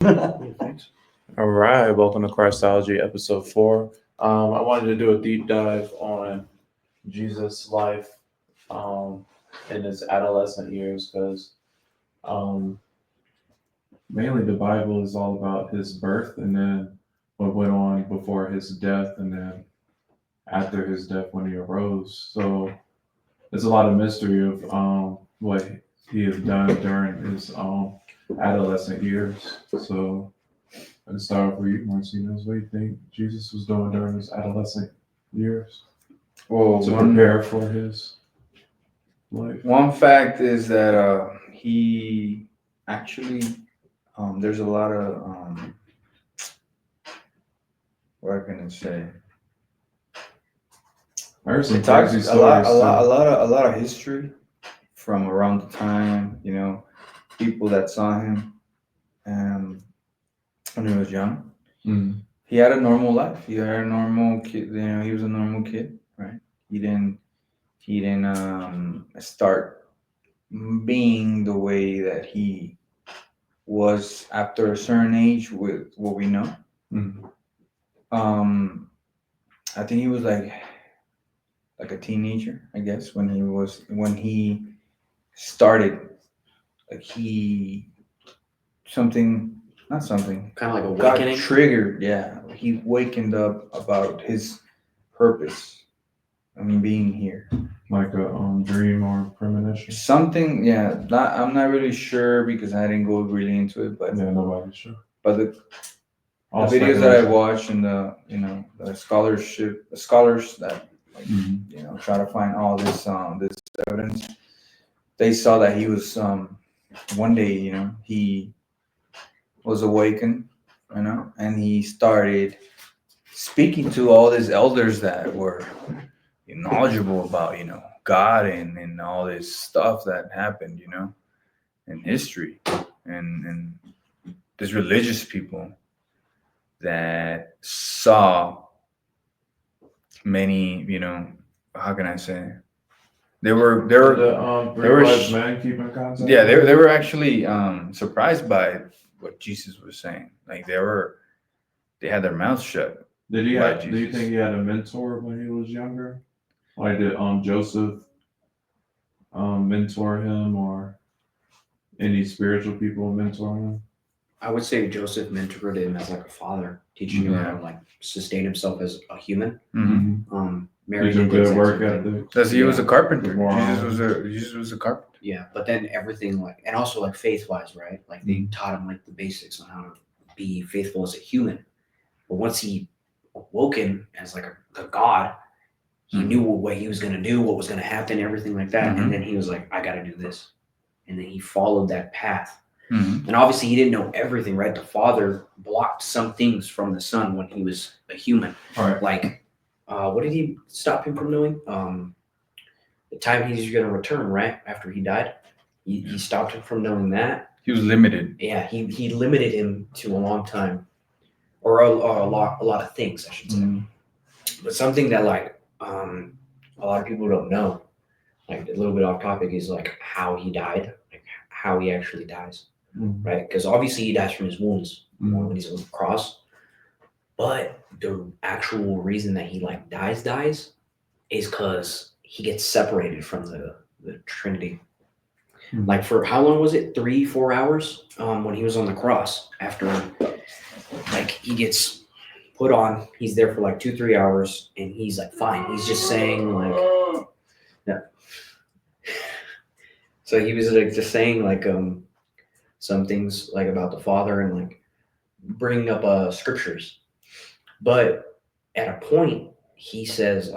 Thanks. All right, welcome to Christology, episode 4. I wanted to do a deep dive on Jesus' life um, in his adolescent years because um, mainly the Bible is all about his birth and then what went on before his death and then after his death when he arose. So there's a lot of mystery of what he has done during his adolescent years. So I can start off with you, Martinez. What do you think Jesus was doing during his adolescent years Well, to prepare for his life? one fact is that he actually there's a lot of what can I say? I heard some It talks crazy a lot, stories too. a lot of history from around the time. People that saw him when he was young. Mm. He had a normal life. He had a normal kid. He was a normal kid, right? He didn't. He didn't start being the way that he was after a certain age with what we know. Mm. Um, I think he was like a teenager, I guess, when he started like he something not something Kind of like got awakening. triggered. Yeah, he wakened up about his purpose. I mean, being here. Like a dream or premonition. Something, yeah. I'm not really sure because I didn't go really into it, but Yeah, nobody's sure. but the All videos that I speculation. watched and the scholars that Mhm. try to find all this evidence, they saw that he was one day he was awakened, and he started speaking to all these elders that were knowledgeable about God and all this stuff that happened in history, and these religious people that saw many, how can I say? They were they Did were the they three were wise men keep in contact? yeah, they were actually surprised by what Jesus was saying. Like they had their mouths shut. Did he by have? Do you Jesus. think he had a mentor when he was younger? Like did Joseph mentor him or any spiritual people mentor him? I would say Joseph mentored him as like a father, teaching him how to like sustain himself as a human. Mm-hmm. Mary Teach him did the good exact work same thing. ethic. Because he was a carpenter. Wow. Jesus was a carpenter. Yeah, but then everything like, and also like faith wise, right? Like they Mhm. taught him like the basics on how to be faithful as a human. But once he awoken as like a god, he knew what he was gonna do, what was gonna happen, everything like that. Mhm. And then he was like, I gotta do this. And then he followed that path. Mm-hmm. And obviously he didn't know everything, right? The father blocked some things from the son when he was a human. All right. Like, what did he stop him from doing? The time he's going to return, right? After he died. He stopped him from knowing that. He was limited. Yeah, he limited him to a long time. Or a lot of things, I should say. Mhm. But something that like a lot of people don't know, like a little bit off topic, is like how he died, like how he actually dies. Mhm. Right? Because obviously he dies from his wounds Mhm. when he's on the cross. But the actual reason that he like dies is because he gets separated from the Trinity. Mhm. Like for how long was it? 3-4 hours when he was on the cross. After like he gets put on, he's there for like 2-3 hours, and he's like fine. He's just saying like, yeah. So he was like just saying like some things like about the Father and like bringing up scriptures. But at a point, he says,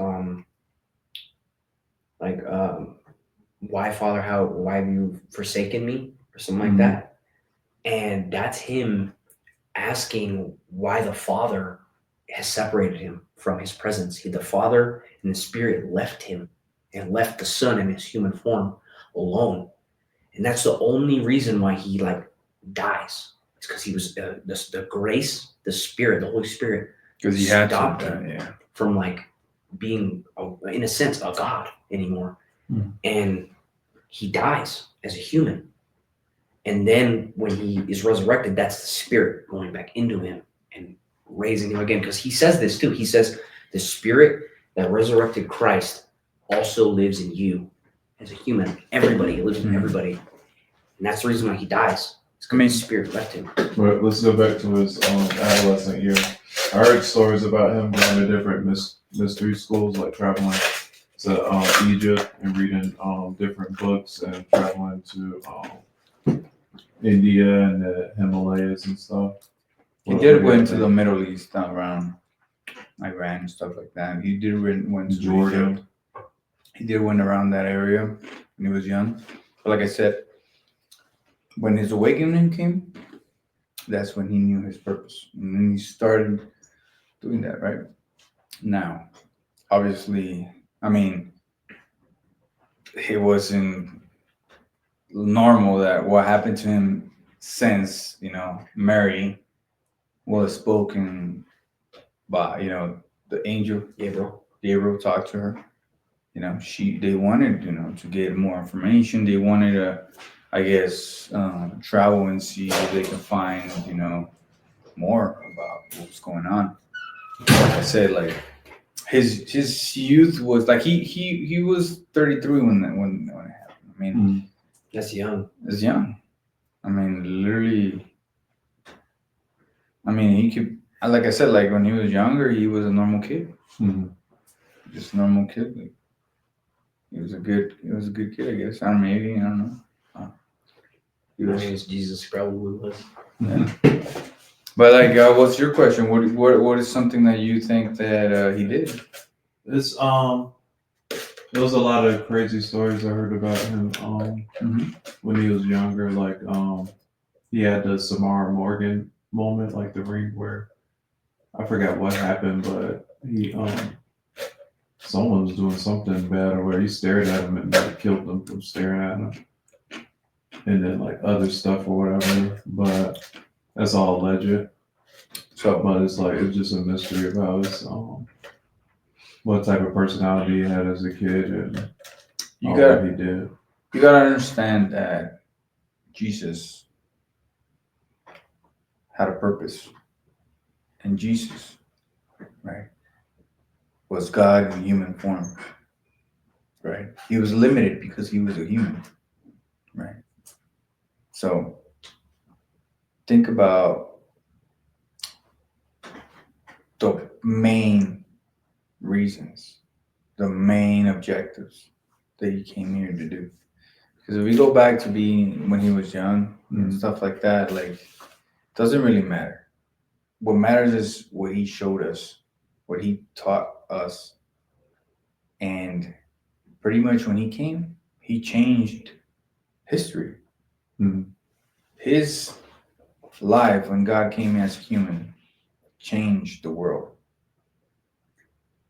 like, why, Father, why have you forsaken me? Or something like that. And that's him asking why the Father has separated him from his presence. The Father and the Spirit left him and left the Son in his human form alone. And that's the only reason why he, like, dies. It's because he was, the grace, the Spirit, the Holy Spirit, Because he had stopped to. him Yeah. from like being in a sense a god anymore. And he dies as a human, And then when he is resurrected, that's the spirit going back into him and raising him again. Because he says this too. He says, the spirit that resurrected Christ also lives in you as a human. Everybody lives in everybody. And that's the reason why he dies. It's because the spirit left him. But let's go back to his adolescent year. I heard stories about him going to different mystery schools, like traveling to Egypt and reading different books and traveling to India and the Himalayas and stuff. He did went to the Middle East around Iran and stuff like that. He did went to Jordan. He did went around that area when he was young. But like I said, when his awakening came, that's when he knew his purpose. And then he started doing that, right? Now, obviously, I mean, it wasn't normal that what happened to him since, Mary was spoken by, the angel Gabriel talked to her. They wanted, to get more information. They wanted to, I guess, travel and see if they can find, more about what's going on. Like I said, like his youth was like he was 33 when it happened. I mean, That's young. it's young. I mean, literally. I mean, he could. Like I said, like when he was younger, he was a normal kid. Just a normal kid. Like, he was a good kid, I guess. I don't know, maybe, I don't know. He was Jesus, probably was. Yeah. But like, what's your question? What is something that you think that he did? It's there was a lot of crazy stories I heard about him when he was younger. Like he had the Samara Morgan moment, like the ring where I forgot what happened, but he someone was doing something bad or where he stared at him and like killed them from staring at him. And then like other stuff or whatever. But that's all alleged. So but it's just a mystery about his what type of personality he had as a kid and what he did. You gotta understand that Jesus had a purpose. And Jesus, right, was God in human form. Right? He was limited because he was a human. Right? So think about the main reasons, the main objectives that he came here to do. Because if we go back to being when he was young and stuff like that, like, it doesn't really matter. What matters is what he showed us, what he taught us. And pretty much when he came, he changed history. His life when God came as a human changed the world.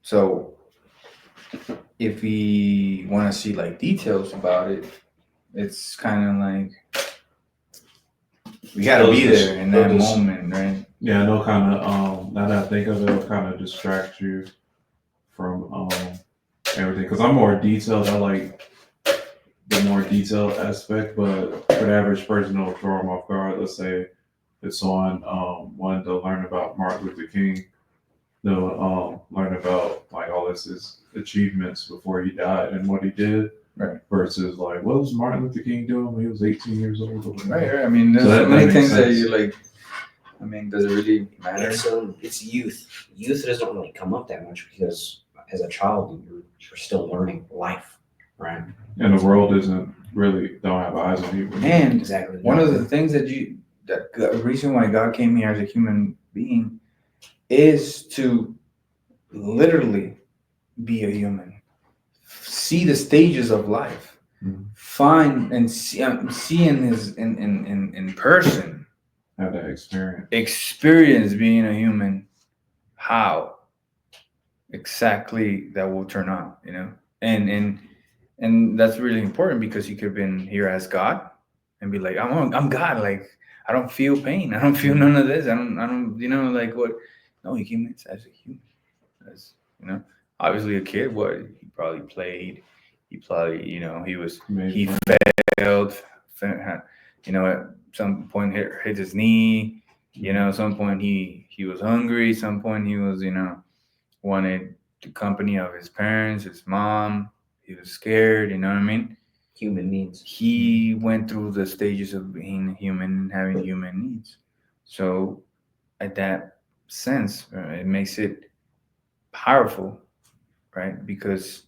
So if we want to see like details about it, it's kind of like we got to be there in that moment, right? Yeah, I know. Kind of. Now that I think of it, it'll kind of distract you from everything. Because I'm more detailed. I like the more detailed aspect, but for the average person, it'll throw them off guard. Let's say it's on wanting to learn about Martin Luther King. They'll learn about like all his achievements before he died and what he did. Right. Versus like, what was Martin Luther King doing when he was 18 years old? Right. I mean, there's so many things that you like. I mean, does it really matter? It's youth. Youth doesn't really come up that much because as a child, you're still learning life, right? And the world don't have eyes on you. And exactly. One of the things that the reason why God came here as a human being is to literally be a human, see the stages of life, find and see in person, have that experience being a human, how exactly that will turn out, and that's really important because he could have been here as God and be like, I'm God, like I don't feel pain, I don't feel none of this, I don't like what. No, he came in as a human, as obviously a kid. What he probably played, he probably he failed, At some point hit his knee. At some point he was hungry. Some point he was, wanted the company of his parents, his mom. He was scared. You know what I mean? Human needs. He went through the stages of being human and having human needs. So, at that sense, it makes it powerful, right? Because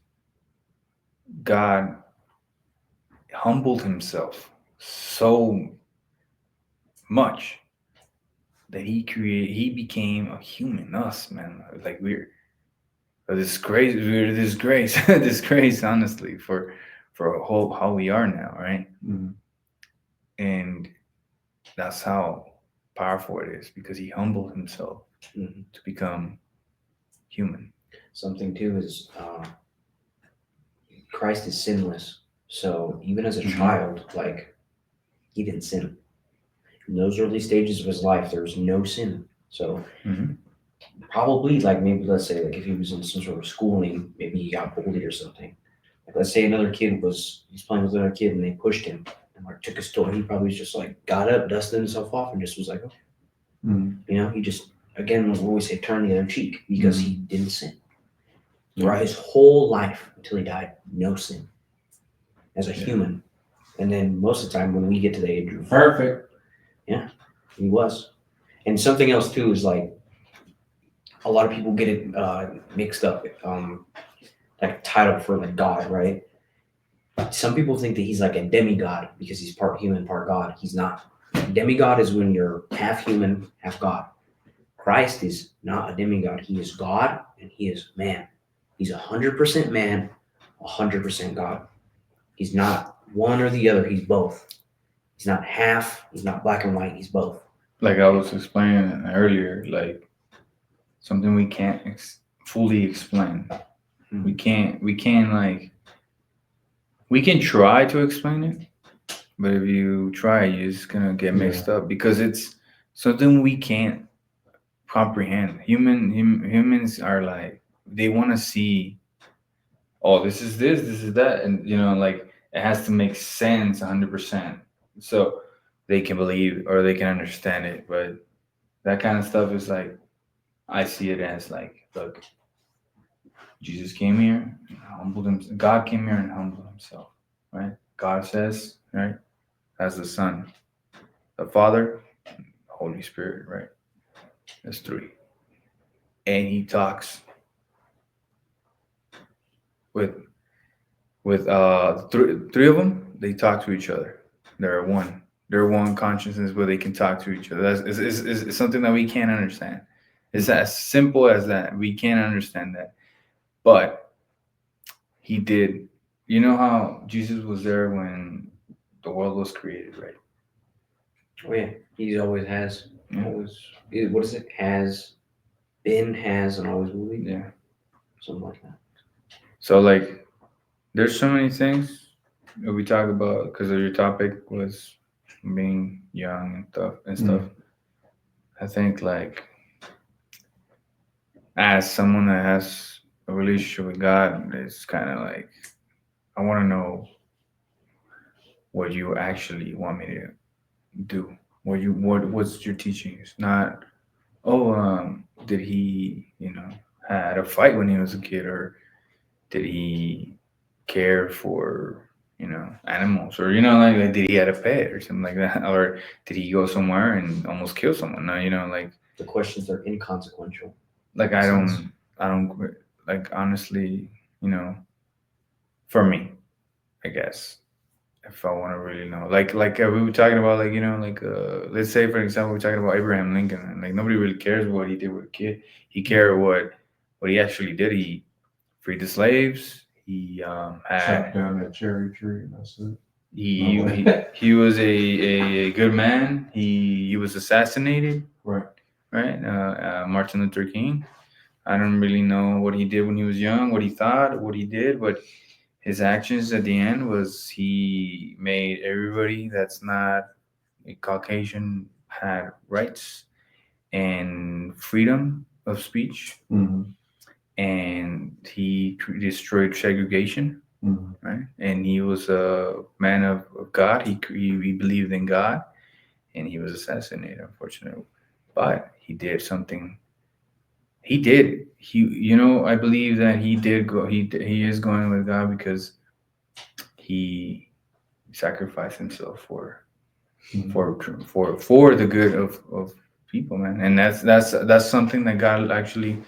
God humbled himself so much that he became a human, us, man. Like we're a disgrace, we're a disgrace, disgrace, honestly, for how we are now, right? Mm-hmm. And that's how powerful it is because he humbled himself to become human. Something too is Christ is sinless. So even as a child, like he didn't sin. In those early stages of his life, there was no sin. So probably like maybe let's say like if he was in some sort of schooling, maybe he got bullied or something. Like let's say another kid he's playing with another kid and they pushed him and like took his toy. He probably was just like got up, dusted himself off, and just was like, oh. He just again was always say turn the other cheek because he didn't sin. Throughout his whole life until he died, no sin as a human. And then most of the time when we get to the age of Perfect. Yeah, he was. And something else too is like a lot of people get it mixed up, like title for like God, right? Some people think that he's like a demigod because he's part human, part God. He's not. Demigod is when you're half human, half God. Christ is not a demigod. He is God and he is man. He's 100% man, 100% God. He's not one or the other. He's both. He's not half. He's not black and white. He's both. Like I was explaining earlier, like something we can't fully explain. We can't like we can try to explain it, but if you try, you're just gonna get mixed up because it's something we can't comprehend. Humans are like they want to see. Oh, this is this is that, and like it has to make sense 100%, so they can believe or they can understand it. But that kind of stuff is like I see it as like, look, Jesus came here and humbled himself. God came here and humbled himself, right? God says, right, as the Son, the Father, the Holy Spirit, right? That's three. And he talks with three of them. They talk to each other. They're one. They're one consciousness where they can talk to each other. That's is something that we can't understand. It's as simple as that. We can't understand that. But he did. You know how Jesus was there when the world was created, right? Oh yeah, he always has. Yeah. Always. What is it? Has been, has, and always will be. Yeah. Something like that. So like, there's so many things that we talk about because your topic was being young and stuff. I think like as someone that has a relationship with God, it's kind of like I want to know what you actually want me to do. What's your teaching? It's not did he had a fight when he was a kid, or did he care for animals, or like did he had a pet or something like that, or did he go somewhere and almost kill someone? No, like The questions are inconsequential. like I don't like honestly, for me, I guess if I want to really know, like we were talking about, like let's say for example we're talking about Abraham Lincoln, and like nobody really cares what he did with a kid. He cared what he actually did. He freed the slaves. He had Chopped down that cherry tree, and that's it. he was a good man. He was assassinated. Right. Martin Luther King. I don't really know what he did when he was young, what he thought, what he did, but his actions at the end was he made everybody that's not a Caucasian had rights and freedom of speech, and he destroyed segregation. Mhm. right? And he was a man of God. He believed in God, and he was assassinated, unfortunately. But he did something. He did. I believe that he did go. He is going with God because he sacrificed himself Mhm. for the good of people, man. And that's something that God actually,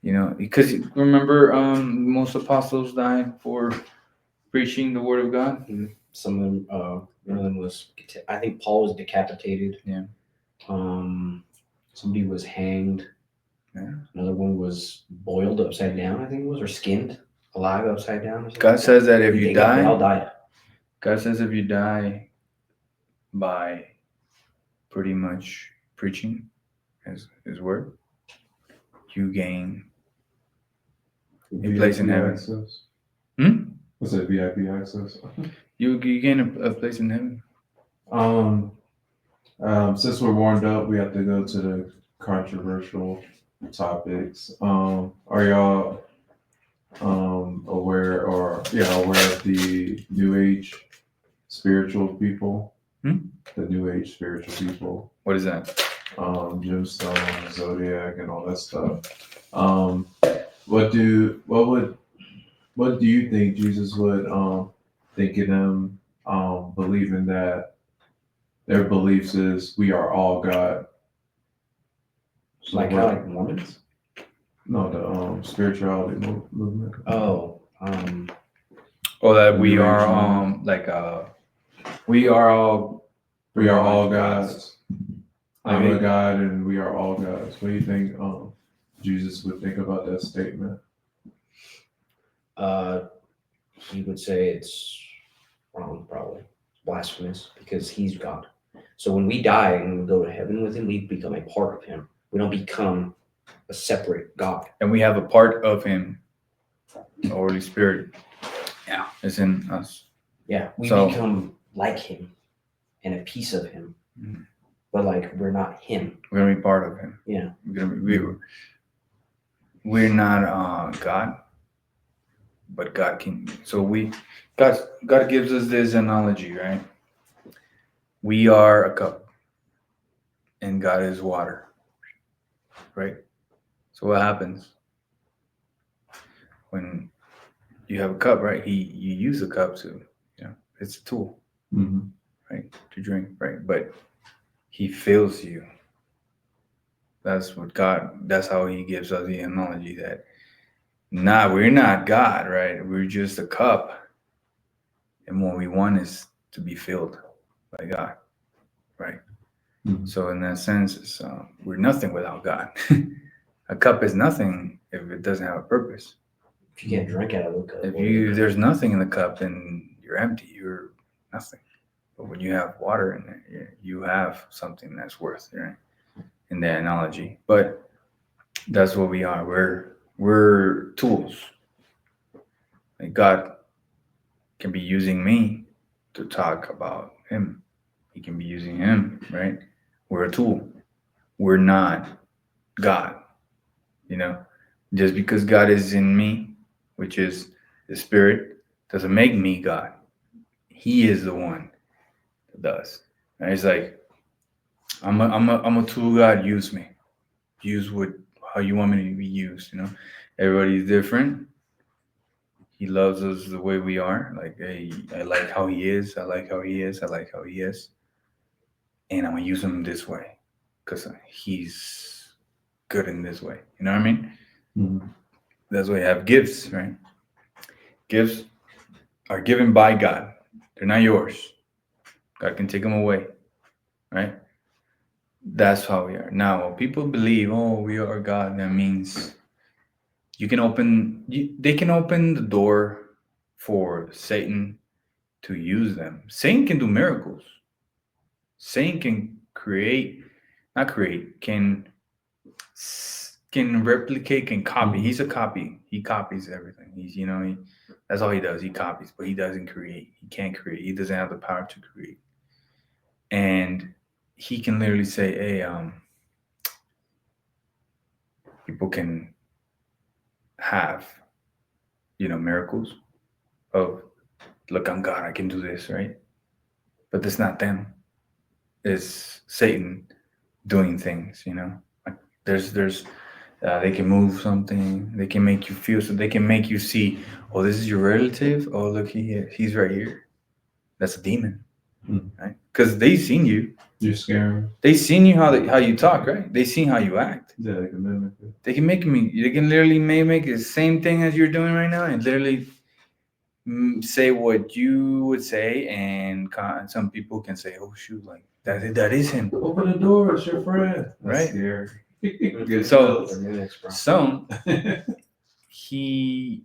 because remember, most apostles died for preaching the word of God. Some of them, one of them was, I think Paul was decapitated. Yeah. Somebody was hanged. Yeah. Another one was boiled upside down, I think it was, or skinned alive upside down. Or something God like says that that. if you They all die, died. God says if you die by pretty much preaching his word, you gain a place in VIP heaven. access. Hmm? What's that? VIP access. You gain a place in heaven. Since we're warmed up, we have to go to the controversial topics. Are y'all aware of the New Age spiritual people? The New Age spiritual people. What is that? Gemstone, Zodiac, and all that stuff. What do you think Jesus would think of them believing that their beliefs is we are all God? So Like kind of like Mormons. no, the spirituality movement. That we New Age are movement. we are all We are all gods. gods. I'm a God, and we are all gods. What do you think Jesus would think about that statement? He would say it's wrong, probably blasphemous, because he's God. So when we die and we go to heaven with him, we become a part of him. We don't become a separate God. And we have a part of him, the Holy Spirit. Yeah. Is in us. Yeah, we So- become like him and a piece of him, Mhm. but like we're not him. We're gonna be part of him. Yeah. We're not God, but God can. So God gives us this analogy, right? We are a cup, and God is water, right? So what happens when you have a cup, right? You use a cup to, it's a tool, Mm-hmm. right, to drink, right? But he fills you. That's how he gives us the analogy that we're not God, right? We're just a cup. And what we want is to be filled by God, right? Mhm. So in that sense, we're nothing without God. A cup is nothing if it doesn't have a purpose. If you can't drink out of the cup, If there's nothing in the cup, then you're empty. You're nothing. But when you have water in there, you have something that's worth, right? In that analogy. But that's what we are. We're tools. Like God can be using me to talk about him. He can be using him, right? We're a tool. We're not God. Just because God is in me, which is the spirit, doesn't make me God. He is the one that does. And it's like I'm a tool. God, use me. Use how you want me to be used. Everybody's different. He loves us the way we are. Like, hey, I like how he is. I like how he is. I like how he is. And I'm gonna use him this way because he's good in this way. You know what I mean? Mm-hmm. That's why you have gifts, right? Gifts are given by God. They're not yours. God can take them away, right? That's how we are. Now, when people believe, we are God, that means they can open the door for Satan to use them. Satan can do miracles. Satan can replicate, can copy. Mhm. He's a copy. He copies everything. That's all he does. He copies, but he doesn't create. He can't create. He doesn't have the power to create. And he can literally say, hey, people can have, miracles, of, look, I'm God, I can do this, right? But it's not them. It's Satan doing things, you know. Like there's they can move something, they can make you feel so, they can make you see, oh, this is your relative, oh, look, he's right here. That's a demon, right? Because they seen you. You're scaring. They seen you how you talk, right? They seen how you act. Yeah, they can mimic it. They can make me. They can literally make the same thing as you're doing right now, and literally say what you would say, and some people can say, "Oh shoot, like that is him." Open the door, it's your friend. That's Right. scary. So, They're mimics, bro. some he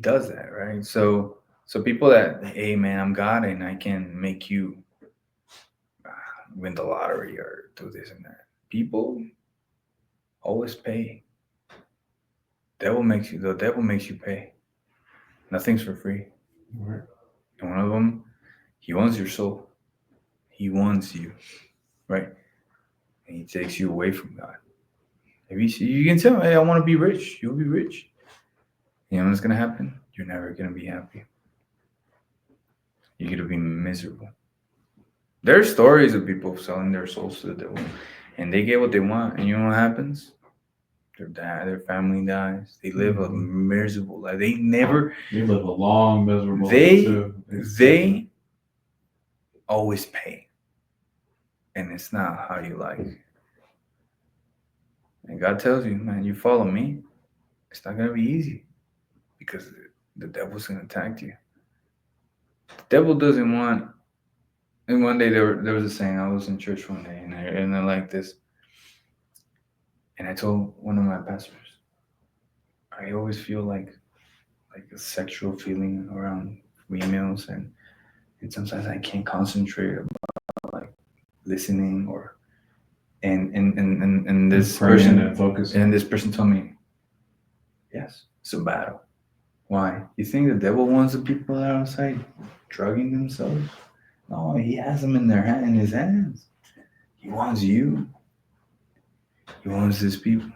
does that, right? So people that, hey man, I'm God and I can make you win the lottery or do this and that. People always pay. The devil makes you pay. Nothing's for free. Right. And one of them, he wants your soul. He wants you, right? And he takes you away from God. If you can tell, hey, I want to be rich. You'll be rich. You know what's gonna happen? You're never gonna be happy. You're gonna be miserable. There are stories of people selling their souls to the devil, and they get what they want. And you know what happens? Their family dies. They live a miserable life. They never. You live a long, miserable They- life too. They always pay, and it's not how you like. And God tells you, man, you follow me. It's not gonna be easy because the devil's gonna attack you. The devil doesn't want. And one day there was a saying. I was in church one day, and I like this. And I told one of my pastors, I always feel like a sexual feeling around females, and sometimes I can't concentrate about like listening or and this Praying person and focusing. and this person told me, yes, it's a battle. Why? You think the devil wants the people that are outside drugging themselves? No, he has them in his hands. He wants you. He wants his people.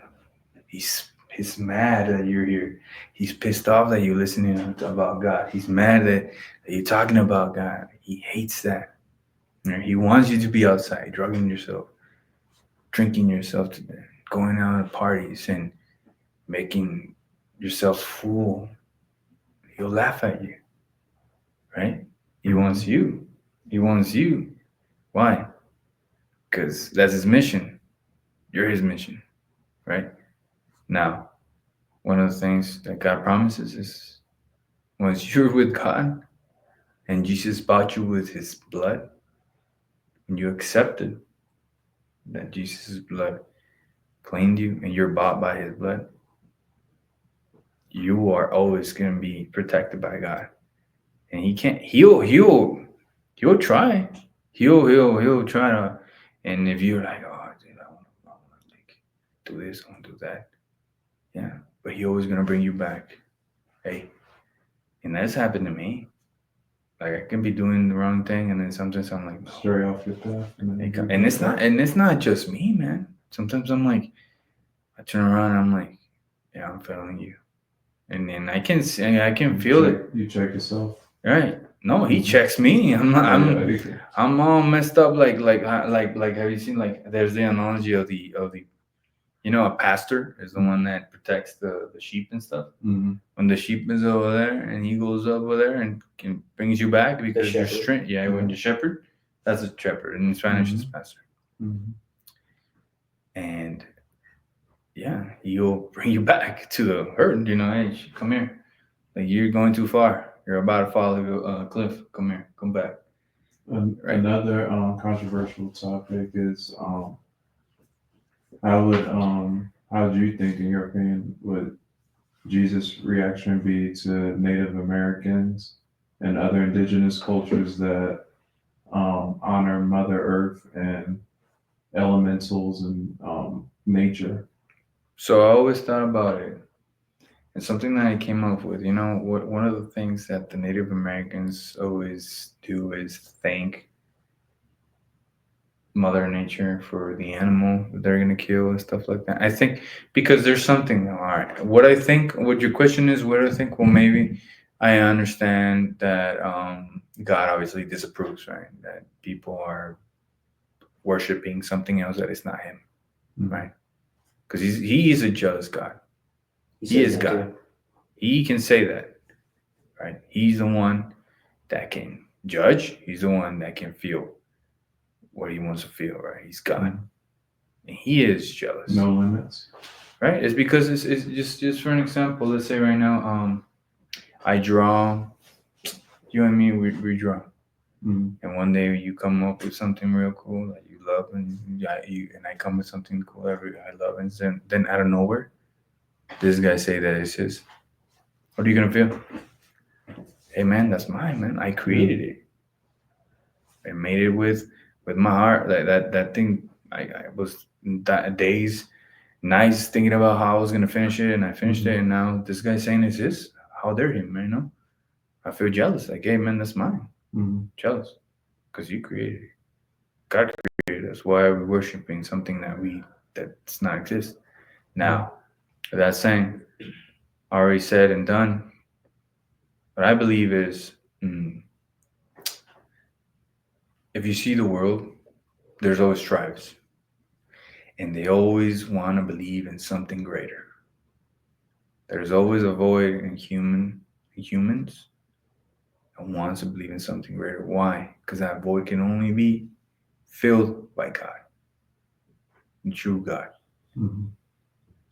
He's mad that you're here. He's pissed off that you're listening about God. He's mad that you're talking about God. He hates that. He wants you to be outside, drugging yourself, drinking yourself to death, going out at parties and making yourself fool. He'll laugh at you, right? He wants you. He wants you. Why? Because that's his mission. You're his mission, right? Now, one of the things that God promises is once you're with God and Jesus bought you with his blood and you accepted that Jesus' blood cleaned you and you're bought by his blood, you are always going to be protected by God. And he'll try. He'll try to, and if you're like, oh, dude, I want to like do this, I want to do that. Yeah, but he always going to bring you back. Hey, and that's happened to me. Like I can be doing the wrong thing, and then sometimes I'm like, no. Straight off your path. And it's not just me, man. Sometimes I'm like, I turn around and I'm like, yeah, I'm failing you, and then I can feel it. You check yourself. Right? No, he checks me. I'm all messed up. Like have you seen, like, there's the analogy of the a pastor is the one that protects the sheep and stuff. Mm-hmm. When the sheep is over there and he goes over there and brings you back because you're shepherd. straight. Yeah, when the shepherd, that's a shepherd. In Spanish, it's pastor. Mm-hmm. And yeah, he'll bring you back to the herd. Hey, come here. Like, you're going too far. You're about to fall off a cliff. Come here. Come back. Right. Another controversial topic is how do you think, in your opinion, would Jesus' reaction be to Native Americans and other indigenous cultures that honor Mother Earth and elementals and nature? So I always thought about it. It's something that I came up with. One of the things that the Native Americans always do is thank Mother Nature for the animal that they're going to kill and stuff like that. I think because there's something, all right, what your question is, what I think, well, maybe I understand that God obviously disapproves, right? That people are worshiping something else that is not Him, right? Because He is a jealous God. He says is that God. too. He can say that, right? He's the one that can judge. He's the one that can feel what He wants to feel, right? He's God, and He is jealous. No limits. Right? It's because it's just for an example. Let's say right now, I draw. You and me, we draw. And one day you come up with something real cool that you love, and I come with something cool that I love, and then out of nowhere, this guy say that it's his. What are you gonna feel? Hey man, that's mine, man. I created it. I made it with my heart. Like that thing. I was days, nights thinking about how I was gonna finish it, and I finished it, and now this guy saying it's his. How dare him, man? You know, I feel jealous. Like, hey man, that's mine. Jealous because you created it. God created us. Why are we worshiping something that's not exist? Now, that saying, already said and done. What I believe is, if you see the world, there's always tribes, and they always want to believe in something greater. There's always a void in humans that wants to believe in something greater. Why? Because that void can only be filled by God, the true God.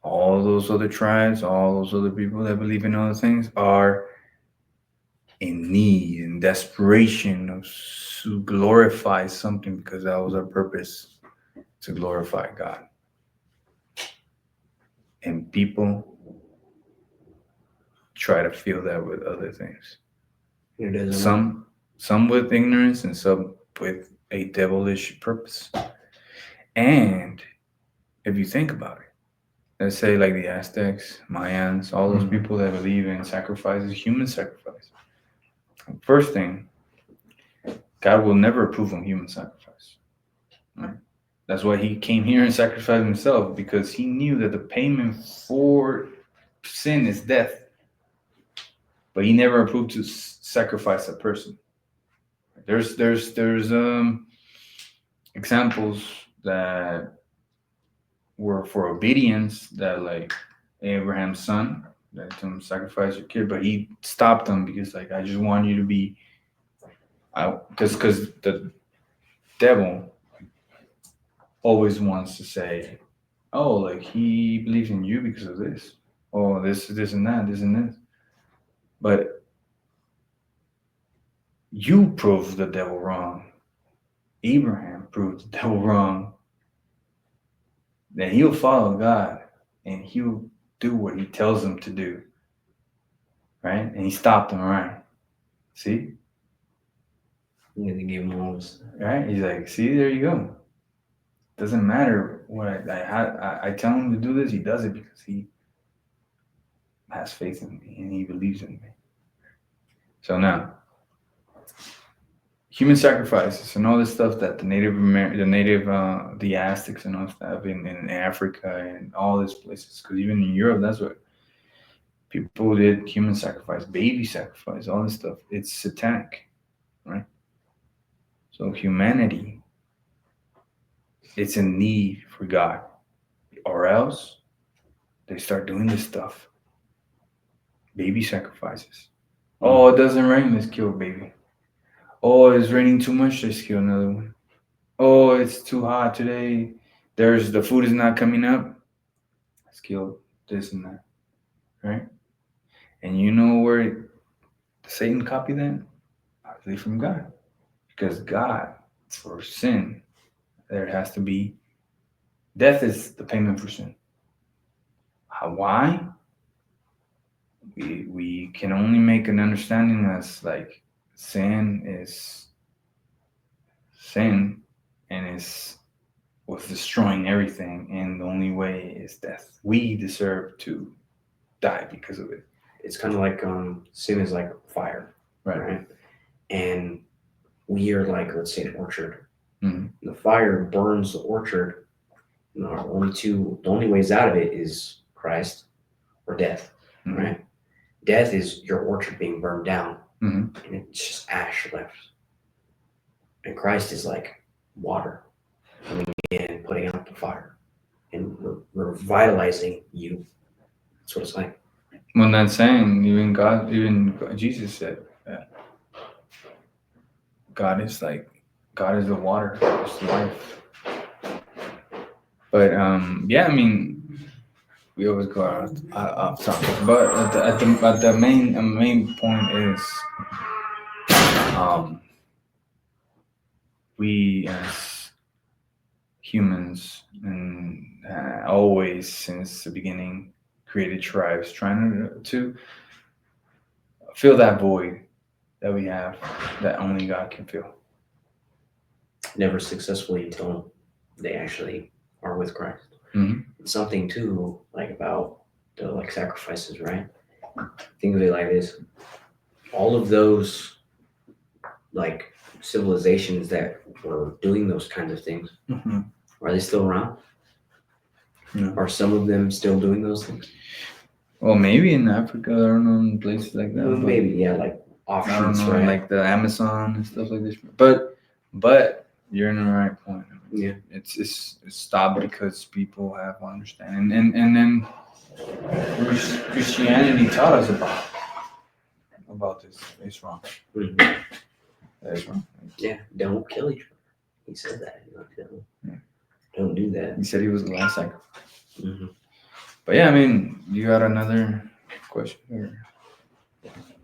All those other tribes, all those other people that believe in other things are in need and desperation of to glorify something, because that was our purpose, to glorify God. And people try to feel that with other things. It doesn't work. Some with ignorance and some with a devilish purpose. And if you think about it, let's say like the Aztecs, Mayans, all those people that believe in sacrifices, human sacrifice. First thing, God will never approve of human sacrifice. Right? That's why He came here and sacrificed Himself, because He knew that the payment for sin is death. But He never approved to sacrifice a person. There's examples that were for obedience, that like Abraham's son, that him sacrifice your kid, but He stopped them because like, I just want you to be, because the devil always wants to say, oh, like he believes in you because of this, oh, this and that, this and this. But you proved the devil wrong. Abraham proved the devil wrong. Then he'll follow God and he'll do what He tells him to do. Right? And He stopped him, right? See? Yeah, they gave him all this. Right? He's like, see, there you go. Doesn't matter what I tell him to do this, he does it because he has faith in me and he believes in me. So now, human sacrifices and all this stuff that the Aztecs and all stuff in Africa and all these places, because even in Europe, that's what people did: human sacrifice, baby sacrifice, all this stuff. It's satanic, right? So humanity, it's in need for God, or else they start doing this stuff. Baby sacrifices. Oh, it doesn't rain, let's kill a baby. Oh, it's raining too much, let's kill another one. Oh, it's too hot today, the food is not coming up, let's kill this and that, right? And you know where Satan copied that? Obviously from God. Because God, for sin, there has to be, death is the payment for sin. Why? We can only make an understanding as like sin is sin, and is was destroying everything, and the only way is death. We deserve to die because of it. It's kind of like sin is like fire, right? And we are like, let's say, an orchard. The fire burns the orchard. The only ways out of it is Christ or death, right? Death is your orchard being burned down, Mhm. and it's just ash left. And Christ is like water coming in and putting out the fire and revitalizing you. That's what it's like. When that saying, even Jesus said that God is the water, it's life. But yeah, I mean, we always go off topic. But at the main point is, we as humans and always since the beginning created tribes trying to fill that void that we have that only God can fill. Never successfully until they actually are with Christ. Mhm. Something too, like about the like sacrifices, right? Think of it like this: all of those like civilizations that were doing those kinds of things, Mhm. are they still around? No. Are some of them still doing those things? Well, maybe in Africa, I don't know, in places like that. Well, but maybe, yeah, like I don't offshoots, know, right? like the Amazon and stuff like this. But you're in the right point. Yeah. It's stopped because people have understanding, and then Christianity taught us about this. It's wrong. Mhm. That is wrong. Yeah, don't kill each other. He said that. Yeah. Don't do that. He said he was the last sacrifice. Mhm. But yeah, I mean, you got another question or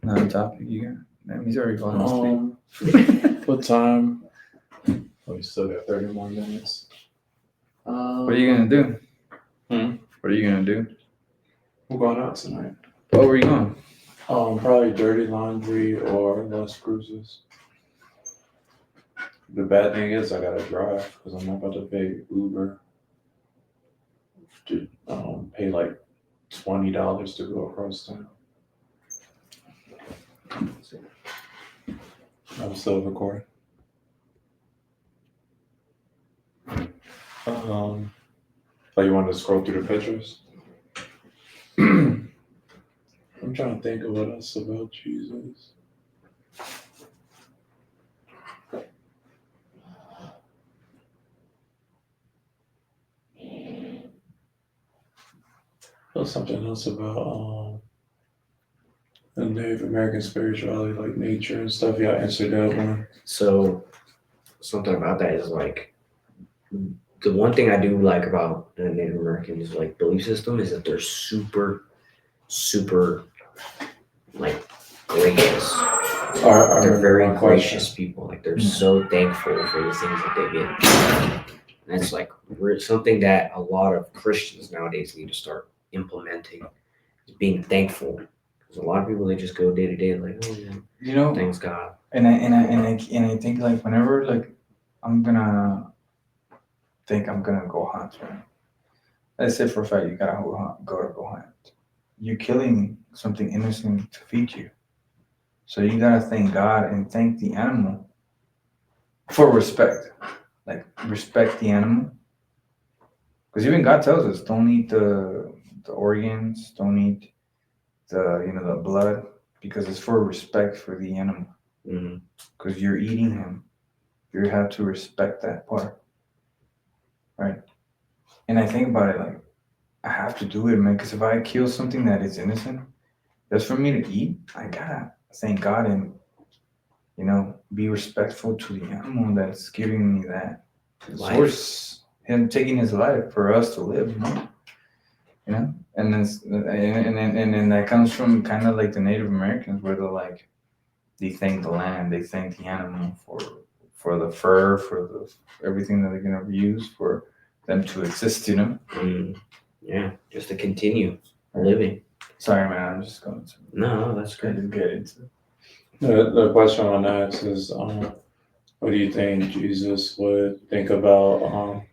another topic you got? Damn, he's already falling asleep. What time? Oh, we still got 30 more minutes. What are you gonna do? What are you gonna do? We're going out tonight. Oh, where are you going? Probably dirty laundry or less cruises. The bad thing is I gotta drive because I'm not about to pay Uber to pay like $20 to go across town. I'm still recording. Oh, you want to scroll through the pictures? I'm trying to think of what else about Jesus. There's something else about the Native American spirituality, like nature and stuff. Yeah, I answered that one. So something about that is like the one thing I do like about the Native Americans like belief system is that they're super like gracious. They're very gracious people. Like they're so thankful for the things that they get. And it's like something that a lot of Christians nowadays need to start implementing. Is being thankful. Because a lot of people they just go day to day like, oh yeah, You know, thanks God. and I think like whenever like I'm gonna go hunt, right? Let's say for a fact you gotta go hunt. You're killing something innocent to feed you. So you gotta thank God and thank the animal for respect. Like respect the animal. Because even God tells us don't eat the organs, don't eat the blood, because it's for respect for the animal. Because you're eating him. You have to respect that part. Right? And I think about it like I have to do it, man, because if I kill something that is innocent, just for me to eat, I gotta thank God and be respectful to the animal that's giving me that source, him taking his life for us to live, and then that comes from kind of like the Native Americans, where they thank the land, they thank the animal for the fur, for the everything that they're gonna use for them to exist, Yeah, just to continue living. Sorry, man, I'm just going to. No, that's great. Just get into. The question I want to ask is, what do you think Jesus would think about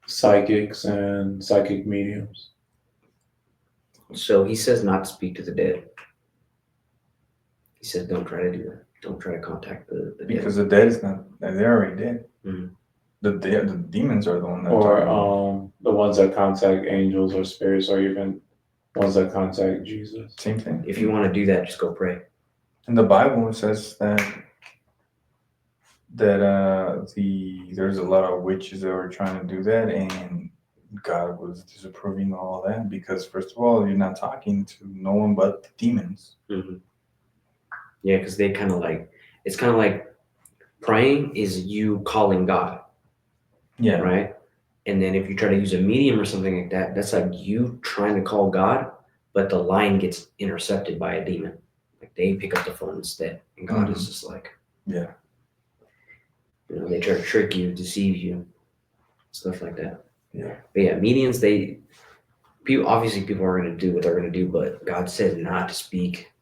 psychics and psychic mediums? So he says not to speak to the dead. He says don't try to do that. Don't try to contact the dead. Because the dead is not. They're already dead. Mhm. The demons are the one that. Or the ones that contact angels or spirits or even ones that contact Jesus. Same thing. If you want to do that, just go pray. In the Bible, it says that there's a lot of witches that were trying to do that, and God was disapproving all that because, first of all, you're not talking to no one but the demons. Mm-hmm. Yeah, because they kind of like, it's kind of like praying is you calling God, Yeah. right? And then if you try to use a medium or something like that, that's like you trying to call God, but the line gets intercepted by a demon. Like they pick up the phone instead, and God is just like, Yeah. they try to trick you, deceive you, stuff like that. Yeah. But yeah, mediums, people are going to do what they're going to do, but God said not to speak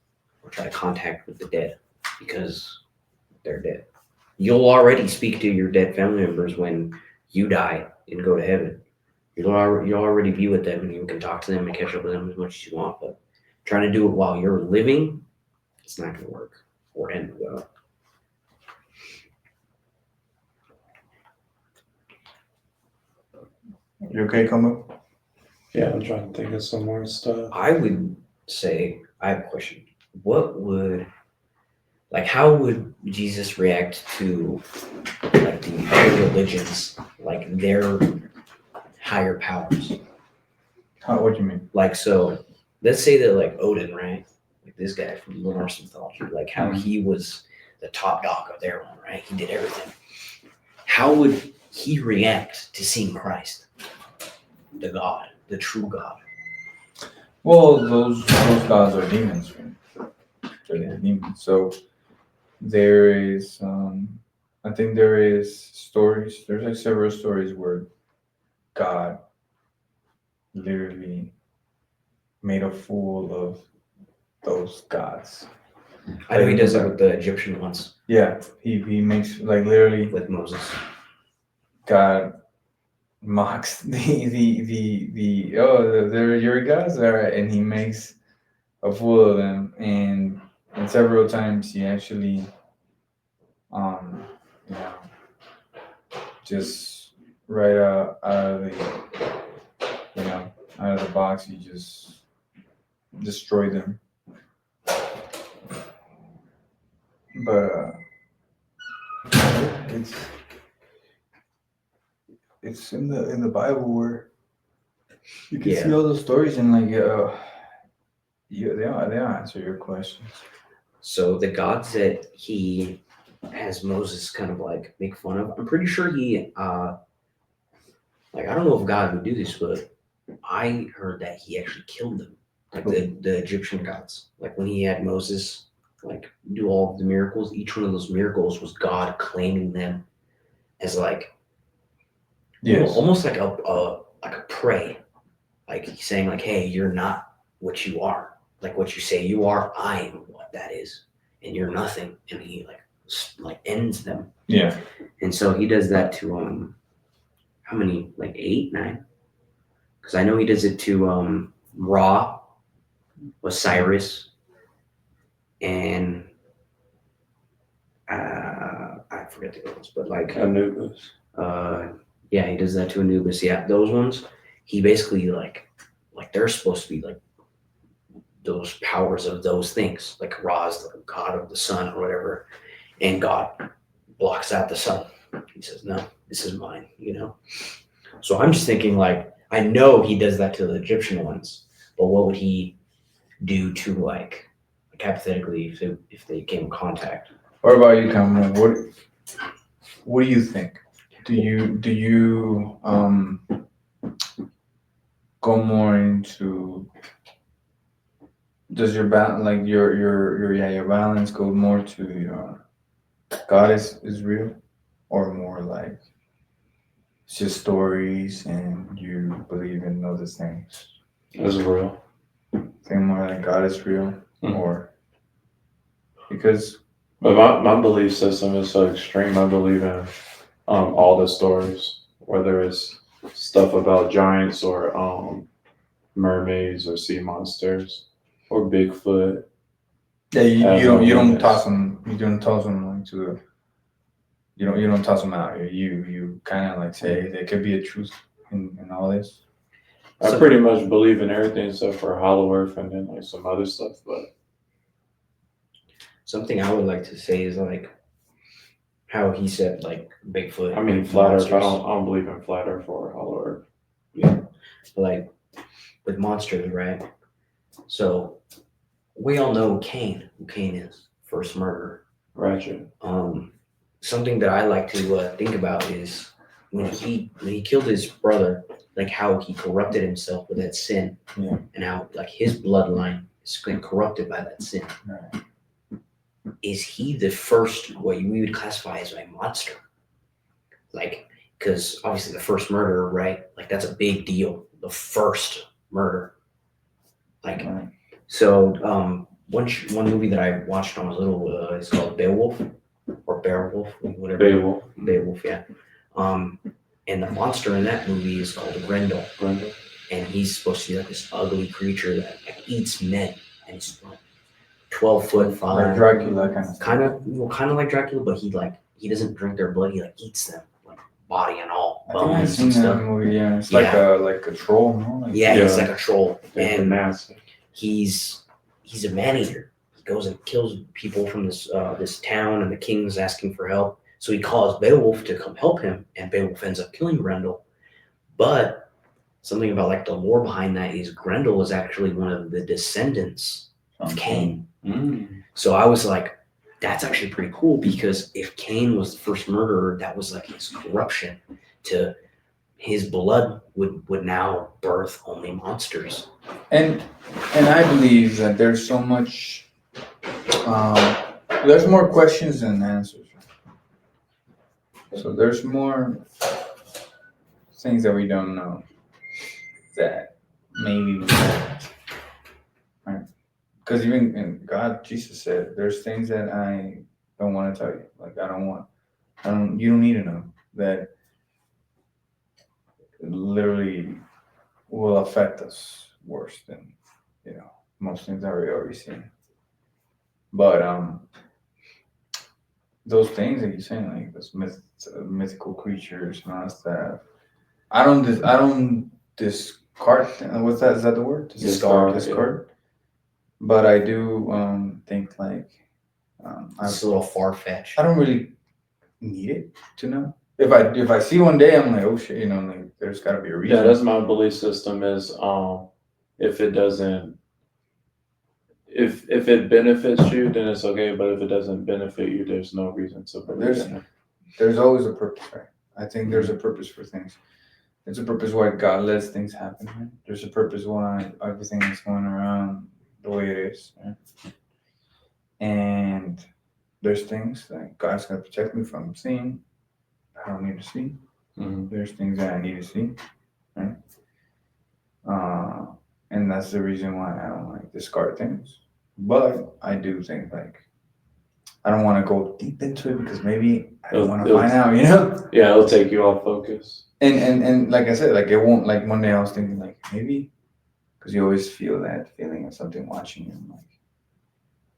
or try to contact with the dead because they're dead. You'll already speak to your dead family members when you die and go to heaven. You'll already be with them and you can talk to them and catch up with them as much as you want. But trying to do it while you're living, it's not going to work or end well. You okay, Como? Yeah, I'm trying to think of some more stuff. I would say, I have a question. How would Jesus react to like the other religions, like their higher powers? What do you mean? Like, so let's say that like Odin, right? Like this guy from the Norse mythology, like how he was the top dog of their one, right? He did everything. How would he react to seeing Christ, the God, the true God? Well, those gods are demons. Right? They're demons. So there is, I think there is stories. There's like several stories where God literally made a fool of those gods. I know he does it with the Egyptian ones. Yeah, he makes like literally with Moses. God mocks they're your gods, all right, and he makes a fool of them, and several times he actually you know just right out of the out of the box he just destroyed them. But it's in the Bible where you can see all those stories and like they'll answer your questions. So the gods that he has Moses kind of like make fun of, I'm pretty sure he like I don't know if God would do this, but I heard that he actually killed them, like the Egyptian gods. Like when he had Moses like do all of the miracles, each one of those miracles was God claiming them as like almost like a prey. Like he's saying like, hey, you're not what you are. Like what you say you are, I am what that is, and you're nothing. And he like ends them. Yeah. And so he does that to how many, like 8, 9? Because I know he does it to Ra, Osiris, and I forget the ones, but like Anubis. Yeah, he does that to Anubis. Yeah, those ones. He basically like they're supposed to be like those powers of those things. Like Ra's the god of the sun or whatever, and God blocks out the sun. He says, "No, this is mine." So I'm just thinking, like, I know he does that to the Egyptian ones, but what would he do to like hypothetically if they came in contact? What about you, Cameron? What do you think? Do you go more into, does your balance, like your balance go more to your God is real, or more like it's just stories and you believe in other things? It's real. Think more like God is real, or because. But my belief system is so extreme. I believe in all the stories, whether it's stuff about giants or mermaids or sea monsters or Bigfoot. Yeah, you don't toss them. You don't toss them into the. You don't toss them out. You kind of like say there could be a truth in all this. I pretty much believe in everything except for Hollow Earth and then like some other stuff. But something I would like to say is like how he said like Bigfoot. I mean, and Flat Earth. I monsters. don't believe in Flat Earth or Hollow Earth. Yeah, but like with monsters, right? So we all know Cain, who Cain is, first murderer. Ratchet. Something that I like to think about is when he killed his brother, like how he corrupted himself with that sin, Yeah. and how like his bloodline is been corrupted by that sin. Right. Is he the first what we would classify as a monster? Like, because obviously the first murderer, right? Like that's a big deal. The first murder. Like, Right. so one movie that I watched when I was little is called Beowulf or Beowulf, whatever. Beowulf. Beowulf, yeah. And the monster in that movie is called Grendel, Grendel. and he's supposed to be like this ugly creature that like, eats men, and he's like 12'5". Like Dracula kind of. Kind of like Dracula, but he doesn't drink their blood. He like eats them, like body and all, I think I've bones seen and that stuff. movie. Yeah, it's Yeah. like a troll, no? Like, Yeah, Yeah. he's like a troll, They're and nasty. he's a man eater. He goes and kills people from this town, and the king's asking for help. So he calls Beowulf to come help him, and Beowulf ends up killing Grendel. But something about like the lore behind that is Grendel is actually one of the descendants of Cain. Mm. So I was like, that's actually pretty cool because if Cain was the first murderer, that was like his corruption to his blood would now birth only monsters. And I believe that there's so much. There's more questions than answers. So there's more things that we don't know that maybe we don't. Right? Because even in God, Jesus said, there's things that I don't want to tell you. Like you don't need to know that literally will affect us worse than, most things that we already seen. But those things that you're saying, like those mythical creatures and all that stuff, I don't discard. What's that? Is that the word? Discard. But I do think like It's a little far fetched. I don't really need it to know. If I see one day, I'm like, oh shit, like there's got to be a reason. Yeah, that's my belief system. Is if it doesn't, if it benefits you, then it's okay. But if it doesn't benefit you, there's no reason to believe in it. There's always a purpose, right? I think there's a purpose for things. There's a purpose why God lets things happen. Right? There's a purpose why everything is going around the way it is. Right? And there's things that God's going to protect me from seeing. I don't need to see. Mm-hmm. There's things that I need to see. Right? And that's the reason why I don't like discard things. But I do think like I don't want to go deep into it because maybe I don't want to find out, Yeah, it'll take you off focus. And like I said, like it won't. Like one day I was thinking like maybe because you always feel that feeling of something watching you. I'm like,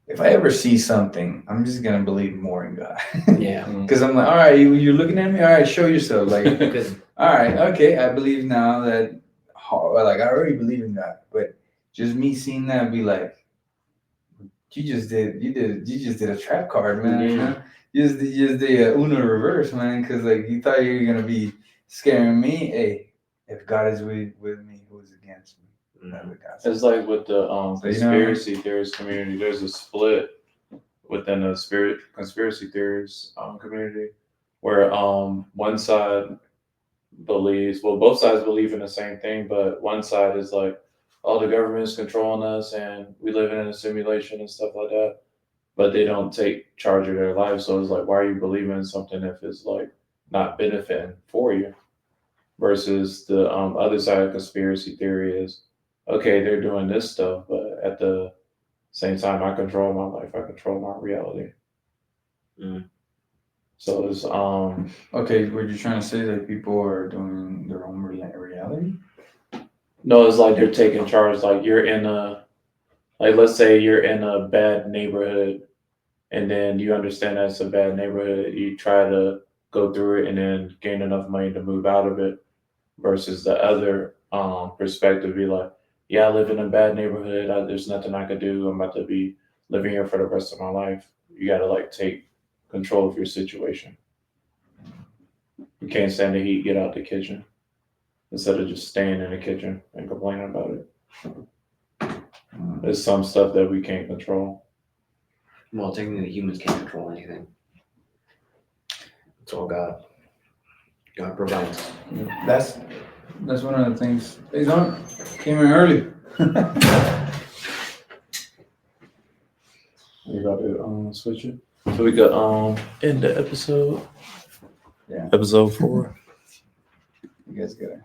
if I ever see something, I'm just gonna believe more in God. Yeah. Because I'm like, all right, you're looking at me. All right, show yourself. Like, all right, okay, I believe now that. Like I already believe in God, but just me seeing that be like, you just did a trap card, man. You just did a Uno reverse, man. Because like you thought you were gonna be scaring me. Hey, if God is with me, who is against me? It's like with the conspiracy theorist community. There's a split within the conspiracy theorist community where one side believes, well, both sides believe in the same thing, but one side is like, oh, the government is controlling us and we live in a simulation and stuff like that, but they don't take charge of their lives. So it's like, why are you believing in something if it's like not benefiting for you? Versus the other side of conspiracy theory is, okay, they're doing this stuff, but at the same time, I control my life, I control my reality. So it's okay. Were you trying to say that people are doing their own reality? No, it's like they're taking charge. Like you're in let's say you're in a bad neighborhood, and then you understand that it's a bad neighborhood. You try to go through it and then gain enough money to move out of it. Versus the other perspective. Be like, yeah, I live in a bad neighborhood. There's nothing I could do. I'm about to be living here for the rest of my life. You got to like take control of your situation. You can't stand the heat. Get out the kitchen instead of just staying in the kitchen and complaining about it. There's some stuff that we can't control. Well, technically, humans can't control anything. It's all God. God provides. That's one of the things. They came in early. We about to switch it. So we could end the episode. Yeah. Episode 4. You guys gotta